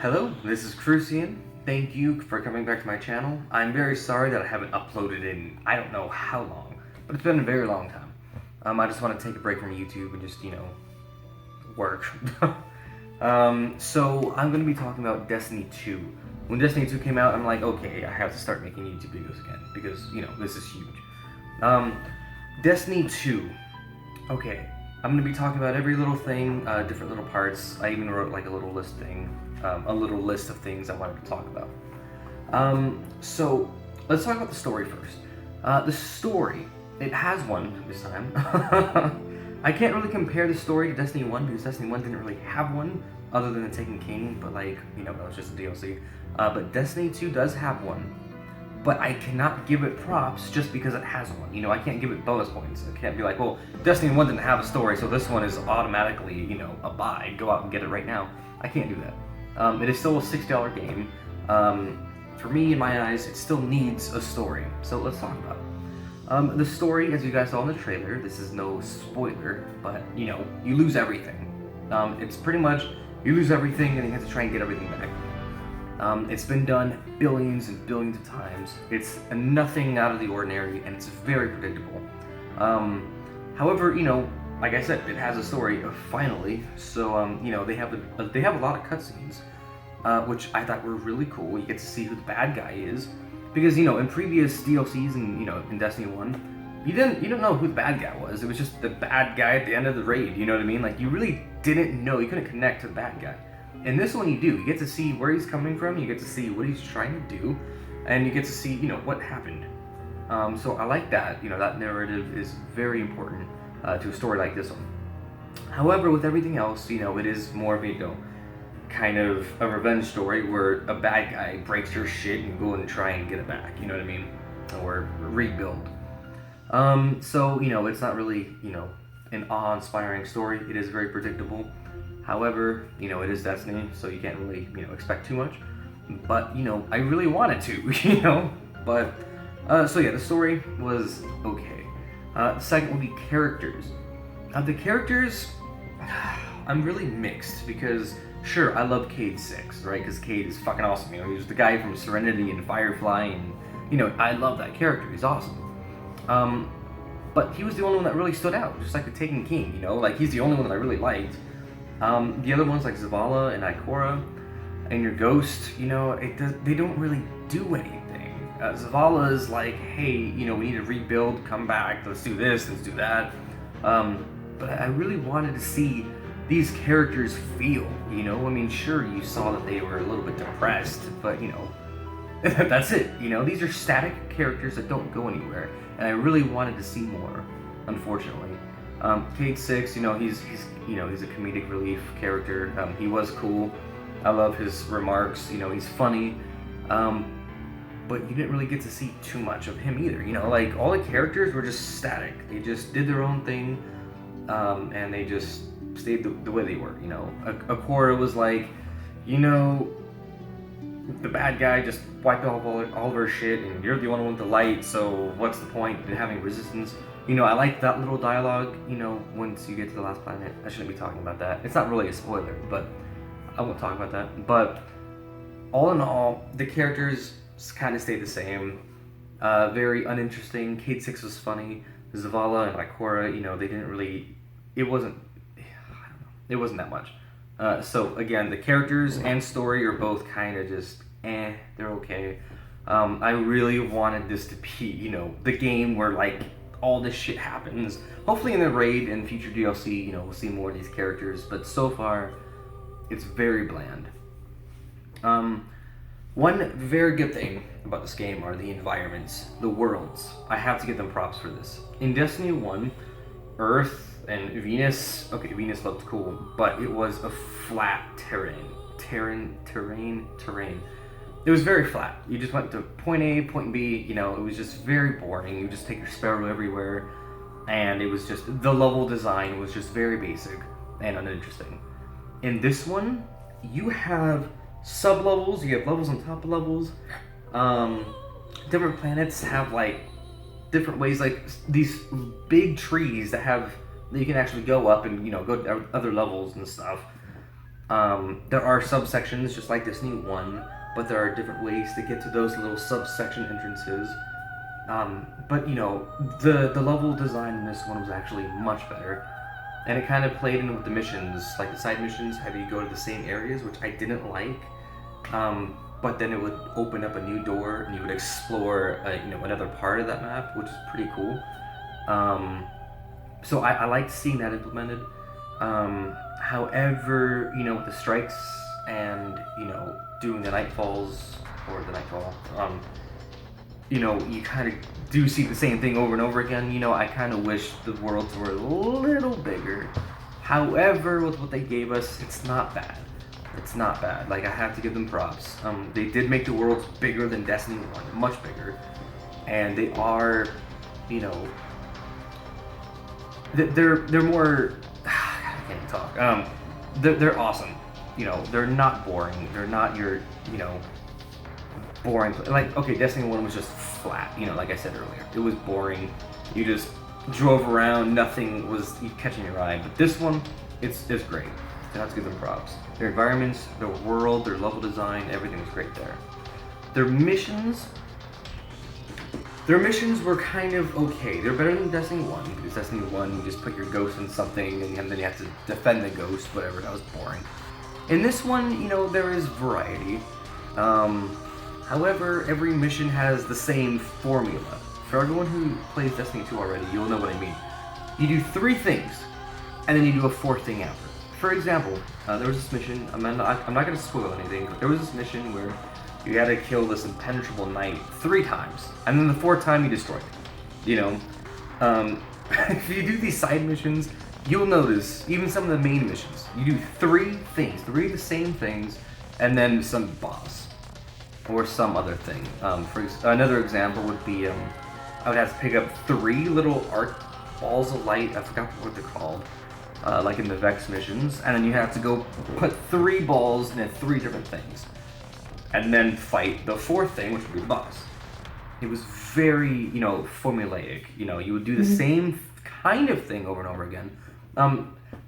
Hello, this is Crucien. Thank you for coming back to my channel. I'm very sorry that I haven't uploaded in I don't know how long, but it's been a very long time. I just want to take a break from YouTube and just, work. So I'm going to be talking about Destiny 2. When Destiny 2 came out, I'm like, okay, I have to start making YouTube videos again because, this is huge. Destiny 2. Okay, I'm going to be talking about every little thing, different little parts. I even wrote like a little list of things I wanted to talk about. So let's talk about the story first. The story, it has one this time. I can't really compare the story to Destiny 1 because Destiny 1 didn't really have one other than the Taken King, but that was just a DLC. But Destiny 2 does have one. But I cannot give it props just because it has one. I can't give it bonus points. I can't be like, well, Destiny 1 didn't have a story, so this one is automatically, a buy. Go out and get it right now. I can't do that. It is still a $6 game. For me, in my eyes, it still needs a story. So let's talk about it. The story, as you guys saw in the trailer, this is no spoiler, but, you lose everything. It's pretty much, you lose everything and you have to try and get everything back. It's been done billions and billions of times. It's nothing out of the ordinary, and it's very predictable. However, like I said, it has a story, finally. So, they have a lot of cutscenes, which I thought were really cool. You get to see who the bad guy is, because in previous DLCs and in Destiny 1, you didn't know who the bad guy was. It was just the bad guy at the end of the raid. You know what I mean? Like, you really didn't know. You couldn't connect to the bad guy. In this one, you do. You get to see where he's coming from. You get to see what he's trying to do, and you get to see what happened. So I like that. That narrative is very important to a story like this one. However, with everything else, it is more of a kind of a revenge story where a bad guy breaks your shit and you go and try and get it back. You know what I mean? Or rebuild. So it's not really an awe-inspiring story. It is very predictable. However, it is Destiny, so you can't really, expect too much. But, I really wanted to, But, so yeah, the story was okay. Second would be characters. The characters, I'm really mixed because, sure, I love Cade 6, right? Because Cade is fucking awesome. He was the guy from Serenity and Firefly, and, I love that character. He's awesome. But he was the only one that really stood out, just like the Taken King, Like, he's the only one that I really liked. The other ones like Zavala and Ikora and your Ghost, they don't really do anything. Zavala is like, hey, we need to rebuild, come back, let's do this, let's do that. But I really wanted to see these characters feel, I mean, sure, you saw that they were a little bit depressed, but, that's it. These are static characters that don't go anywhere, and I really wanted to see more, unfortunately. Cade 6, he's a comedic relief character. He was cool. I love his remarks. He's funny. But you didn't really get to see too much of him either. Like all the characters were just static. They just did their own thing, and they just stayed the way they were. Ikora was like, the bad guy just wiped off all of her shit, and you're the only one with the light. So what's the point in having resistance? I like that little dialogue, once you get to the last planet. I shouldn't be talking about that. It's not really a spoiler, but I won't talk about that. But all in all, the characters kind of stayed the same. Very uninteresting. Cade 6 was funny. Zavala and Ikora, they didn't really... It wasn't that much. So again, the characters and story are both kind of just, they're okay. I really wanted this to be, the game where, like, all this shit happens. Hopefully in the raid and future DLC, we'll see more of these characters, but so far, it's very bland. One very good thing about this game are the environments, the worlds. I have to give them props for this. In Destiny 1, Earth and Venus, okay, Venus looked cool, but it was a flat terrain. It was very flat. You just went to point A, point B, it was just very boring. You just take your Sparrow everywhere, and it was just, the level design was just very basic and uninteresting. In this one, you have sub-levels, you have levels on top of levels. Different planets have, like, different ways, like, these big trees that you can actually go up and, go to other levels and stuff. There are subsections just like Destiny 1, but there are different ways to get to those little subsection entrances. But the level design in this one was actually much better, and it kind of played in with the missions, like the side missions have you go to the same areas, which I didn't like. But then it would open up a new door, and you would explore, another part of that map, which is pretty cool. So I liked seeing that implemented. However, with the strikes and doing the nightfalls or the nightfall, you kind of do see the same thing over and over again. I kind of wish the worlds were a little bigger. However, with what they gave us, it's not bad. It's not bad. Like, I have to give them props. They did make the worlds bigger than Destiny 1, much bigger. And they are, they're more, I can't talk. They're awesome. They're not boring. They're not your, boring. Like, okay, Destiny 1 was just flat, like I said earlier. It was boring. You just drove around, nothing was catching your eye. But this one, it's great. So I have to give them props. Their environments, their world, their level design, everything was great there. Their missions were kind of okay. They're better than Destiny 1, because Destiny 1, you just put your ghost in something, and then you have to defend the ghost, whatever, that was boring. In this one, there is variety. However, every mission has the same formula. For everyone who plays Destiny 2 already, you'll know what I mean. You do 3 things, and then you do a 4th thing after. For example, there was this mission, I'm not going to spoil anything, but there was this mission where you had to kill this impenetrable knight 3 times, and then the 4th time you destroyed it. If you do these side missions, you'll notice, even some of the main missions, you do 3 things, 3 of the same things, and then some boss, or some other thing. Another example would be, I would have to pick up 3 little arc balls of light, I forgot what they're called, like in the Vex missions, and then you have to go put 3 balls in 3 different things, and then fight the 4th thing, which would be the boss. It was very, formulaic. You would do the same kind of thing over and over again.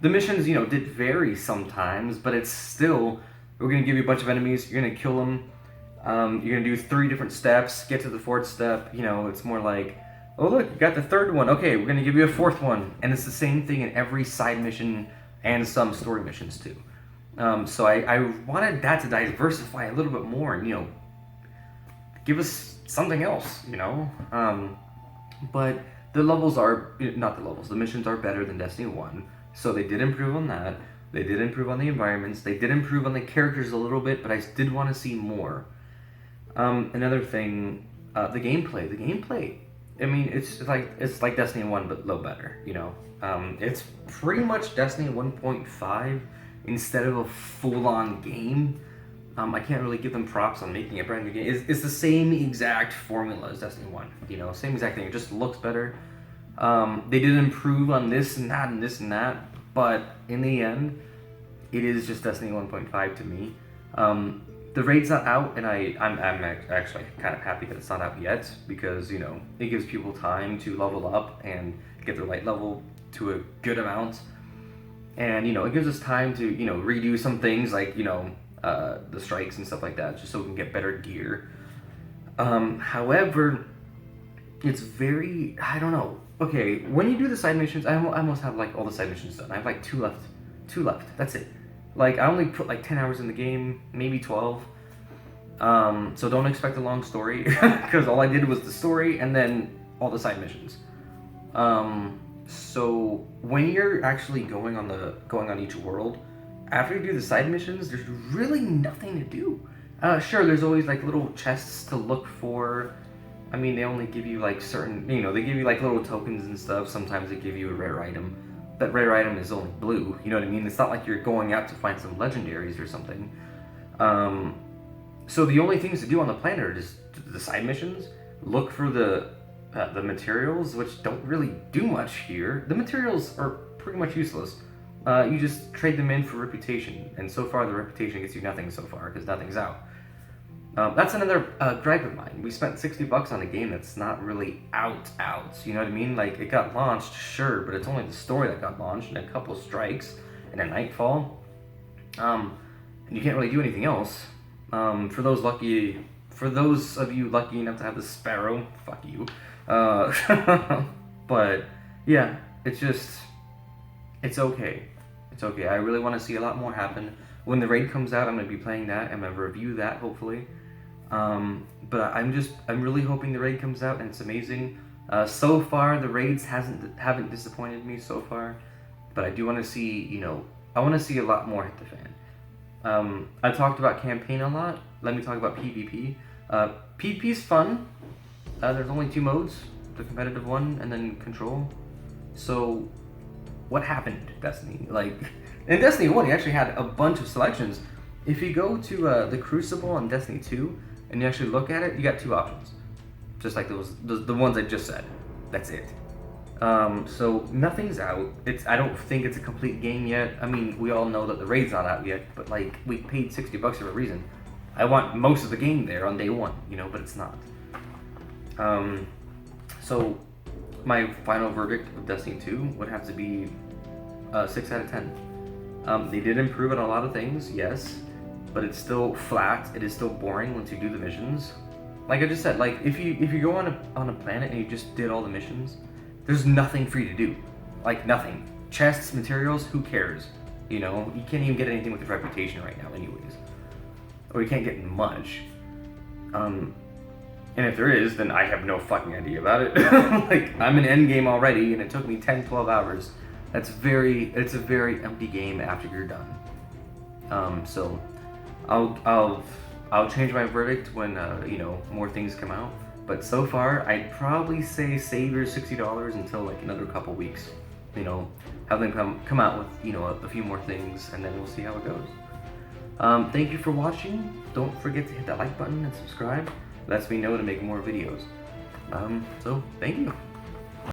The missions, did vary sometimes, but it's still, we're going to give you a bunch of enemies, you're going to kill them, you're going to do 3 different steps, get to the 4th step, it's more like, oh look, you got the 3rd one, okay, we're going to give you a 4th one, and it's the same thing in every side mission and some story missions too. So I wanted that to diversify a little bit more and, give us something else, But the missions are better than Destiny 1, so they did improve on that. They did improve on the environments. They did improve on the characters a little bit, but I did want to see more. Another thing, the gameplay. The gameplay, I mean, it's like Destiny 1, but a little better, It's pretty much Destiny 1.5 instead of a full-on game. I can't really give them props on making a brand new game. It's the same exact formula as Destiny 1, same exact thing. It just looks better. They did improve on this and that and this and that, but in the end, it is just Destiny 1.5 to me. The raid's not out, and I'm actually kind of happy that it's not out yet, because, it gives people time to level up and get their light level to a good amount. And, it gives us time to, redo some things like, the strikes and stuff like that, just so we can get better gear. However, it's very, I don't know. Okay, when you do the side missions, I almost have, all the side missions done. I have, 2 left. 2 left. That's it. I only put, 10 hours in the game, maybe 12. So don't expect a long story, because all I did was the story and then all the side missions. So when you're actually going on each world, after you do the side missions, there's really nothing to do. Sure, there's always little chests to look for. I mean, they only give you certain, they give you little tokens and stuff. Sometimes they give you a rare item. That rare item is only blue, you know what I mean? It's not like you're going out to find some legendaries or something. So the only things to do on the planet are just the side missions, look for the materials, which don't really do much here. The materials are pretty much useless. You just trade them in for reputation, and so far the reputation gets you nothing so far, because nothing's out. That's another gripe of mine. We spent $60 on a game that's not really out, you know what I mean? It got launched, sure, but it's only the story that got launched, and a couple of strikes, and a nightfall. And you can't really do anything else. For those of you lucky enough to have the Sparrow, fuck you. But yeah, it's okay. It's okay. I really want to see a lot more happen. When the raid comes out, I'm gonna be playing that. I'm gonna review that hopefully. But I'm really hoping the raid comes out and it's amazing. So far, the raids haven't disappointed me so far. But I do want to see, I want to see a lot more hit the fan. I talked about campaign a lot. Let me talk about PvP. PvP's fun. There's only 2 modes, the competitive one and then control. So, what happened to Destiny? Like, in Destiny 1, you actually had a bunch of selections. If you go to the Crucible on Destiny 2 and you actually look at it, you got 2 options. Just like the ones I just said. That's it. So nothing's out. I don't think it's a complete game yet. I mean, we all know that the raid's not out yet, but like, we paid $60 for a reason. I want most of the game there on day 1, but it's not. So my final verdict of Destiny 2 would have to be 6 out of 10. They did improve on a lot of things, yes, but it's still flat. It is still boring once you do the missions. Like I just said, like if you go on a planet and you just did all the missions, there's nothing for you to do. Like nothing. Chests, materials, who cares? You can't even get anything with your reputation right now anyways. Or you can't get much. And if there is, then I have no fucking idea about it. Like, I'm in endgame already and it took me 10, 12 hours. It's a very empty game after you're done. So I'll change my verdict when more things come out. But so far, I'd probably say save your $60 until like another couple weeks. Have them come out with a few more things, and then we'll see how it goes. Thank you for watching. Don't forget to hit that like button and subscribe. Lets me know to make more videos. So thank you.